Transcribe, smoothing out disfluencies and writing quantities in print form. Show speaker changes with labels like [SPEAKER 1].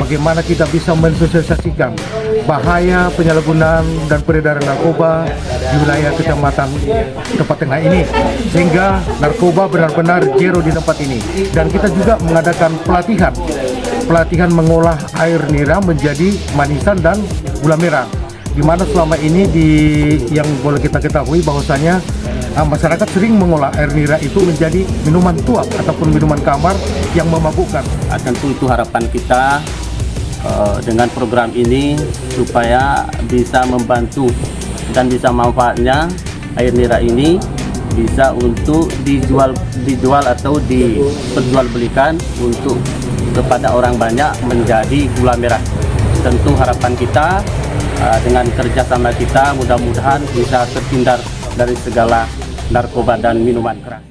[SPEAKER 1] bagaimana kita bisa mensosialisasikan bahaya penyalahgunaan dan peredaran narkoba di wilayah kecamatan Tempat Tengah ini, sehingga narkoba benar-benar zero di tempat ini. Dan kita juga mengadakan pelatihan mengolah air nira menjadi manisan dan gula merah, di mana selama ini yang boleh kita ketahui bahwasanya masyarakat sering mengolah air nira itu menjadi minuman tuak ataupun minuman kamar yang memabukkan.
[SPEAKER 2] Tentu itu harapan kita dengan program ini supaya bisa membantu dan bisa manfaatnya air nira ini bisa untuk dijual atau diperjualbelikan untuk kepada orang banyak menjadi gula merah. Tentu harapan kita dengan kerjasama kita mudah-mudahan bisa terhindar dari segala narkoba dan minuman keras.